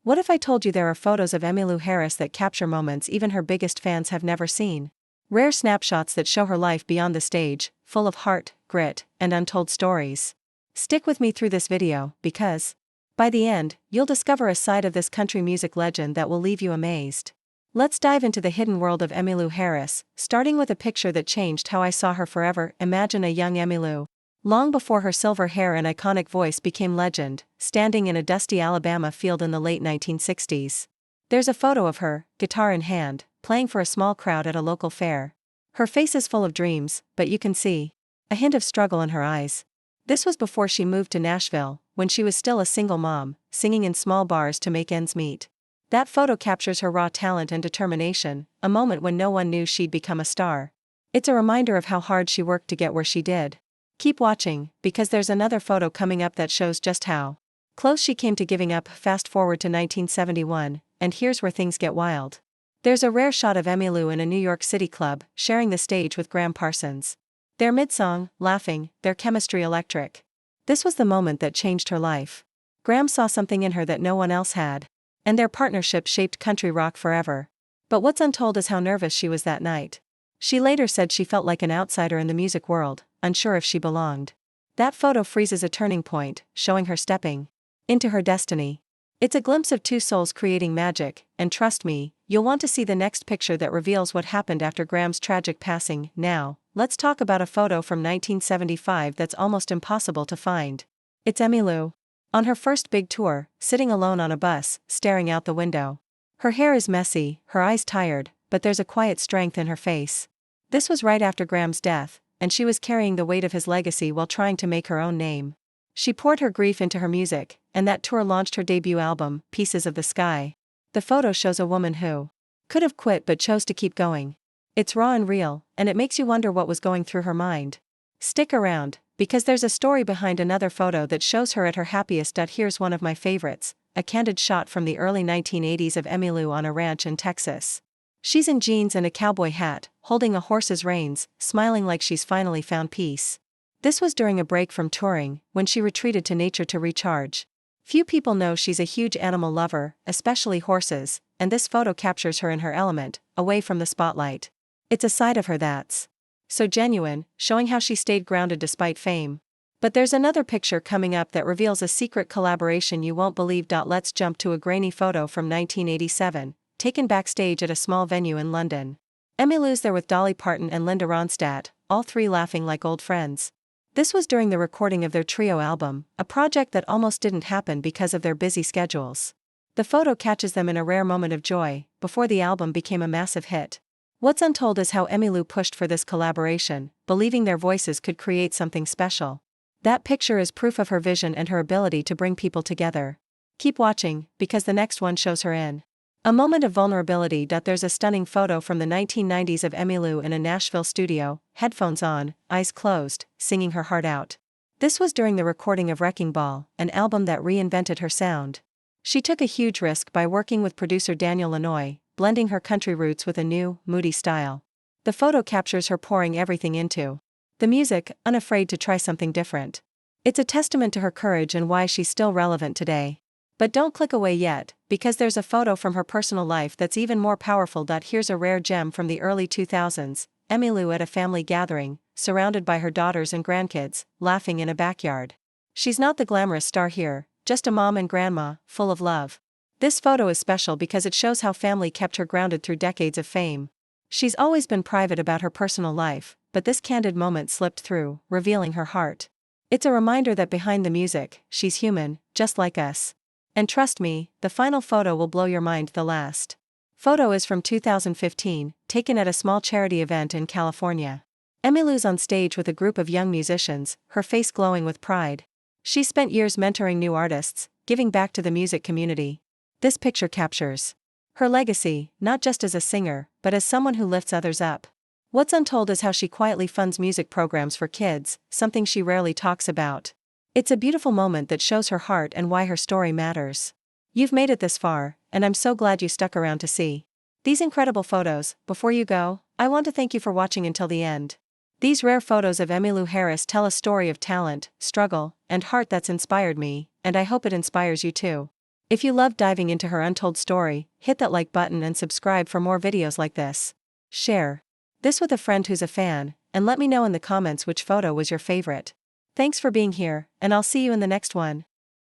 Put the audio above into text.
What if I told you there are photos of Emmylou Harris that capture moments even her biggest fans have never seen? Rare snapshots that show her life beyond the stage, full of heart, grit, and untold stories. Stick with me through this video, because by the end, you'll discover a side of this country music legend that will leave you amazed. Let's dive into the hidden world of Emmylou Harris, starting with a picture that changed how I saw her forever. Imagine a young Emmylou, long before her silver hair and iconic voice became legend, standing in a dusty Alabama field in the late 1960s. There's a photo of her, guitar in hand, playing for a small crowd at a local fair. Her face is full of dreams, but you can see a hint of struggle in her eyes. This was before she moved to Nashville, when she was still a single mom, singing in small bars to make ends meet. That photo captures her raw talent and determination, a moment when no one knew she'd become a star. It's a reminder of how hard she worked to get where she did. Keep watching, because there's another photo coming up that shows just how close she came to giving up. Fast forward to 1971, and here's where things get wild. There's a rare shot of Emmylou in a New York City club, sharing the stage with Gram Parsons. They're mid-song, laughing, their chemistry electric. This was the moment that changed her life. Gram saw something in her that no one else had, and their partnership shaped country rock forever. But what's untold is how nervous she was that night. She later said she felt like an outsider in the music world, unsure if she belonged. That photo freezes a turning point, showing her stepping into her destiny. It's a glimpse of two souls creating magic, and trust me, you'll want to see the next picture that reveals what happened after Gram's tragic passing. Now, let's talk about a photo from 1975 that's almost impossible to find. It's Emmylou, on her first big tour, sitting alone on a bus, staring out the window. Her hair is messy, her eyes tired, but there's a quiet strength in her face. This was right after Gram's death, and she was carrying the weight of his legacy while trying to make her own name. She poured her grief into her music, and that tour launched her debut album, Pieces of the Sky. The photo shows a woman who could have quit but chose to keep going. It's raw and real, and it makes you wonder what was going through her mind. Stick around, because there's a story behind another photo that shows her at her happiest. Here's one of my favorites, a candid shot from the early 1980s of Emmylou on a ranch in Texas. She's in jeans and a cowboy hat, holding a horse's reins, smiling like she's finally found peace. This was during a break from touring, when she retreated to nature to recharge. Few people know she's a huge animal lover, especially horses, and this photo captures her in her element, away from the spotlight. It's a side of her that's so genuine, showing how she stayed grounded despite fame. But there's another picture coming up that reveals a secret collaboration you won't believe. Let's jump to a grainy photo from 1987, taken backstage at a small venue in London. Emmylou's there with Dolly Parton and Linda Ronstadt, all three laughing like old friends. This was during the recording of their trio album, a project that almost didn't happen because of their busy schedules. The photo catches them in a rare moment of joy, before the album became a massive hit. What's untold is how Emmylou pushed for this collaboration, believing their voices could create something special. That picture is proof of her vision and her ability to bring people together. Keep watching, because the next one shows her in a moment of vulnerability. There's a stunning photo from the 1990s of Emmylou in a Nashville studio, headphones on, eyes closed, singing her heart out. This was during the recording of Wrecking Ball, an album that reinvented her sound. She took a huge risk by working with producer Daniel Lanois, blending her country roots with a new, moody style. The photo captures her pouring everything into the music, unafraid to try something different. It's a testament to her courage and why she's still relevant today. But don't click away yet, because there's a photo from her personal life that's even more powerful. Here's a rare gem from the early 2000s, Emmylou at a family gathering, surrounded by her daughters and grandkids, laughing in a backyard. She's not the glamorous star here, just a mom and grandma, full of love. This photo is special because it shows how family kept her grounded through decades of fame. She's always been private about her personal life, but this candid moment slipped through, revealing her heart. It's a reminder that behind the music, she's human, just like us. And trust me, the final photo will blow your mind. The last photo is from 2015, taken at a small charity event in California. Emmylou's on stage with a group of young musicians, her face glowing with pride. She spent years mentoring new artists, giving back to the music community. This picture captures her legacy, not just as a singer, but as someone who lifts others up. What's untold is how she quietly funds music programs for kids, something she rarely talks about. It's a beautiful moment that shows her heart and why her story matters. You've made it this far, and I'm so glad you stuck around to see these incredible photos. Before you go, I want to thank you for watching until the end. These rare photos of Emmylou Harris tell a story of talent, struggle, and heart that's inspired me, and I hope it inspires you too. If you love diving into her untold story, hit that like button and subscribe for more videos like this. Share this with a friend who's a fan, and let me know in the comments which photo was your favorite. Thanks for being here, and I'll see you in the next one.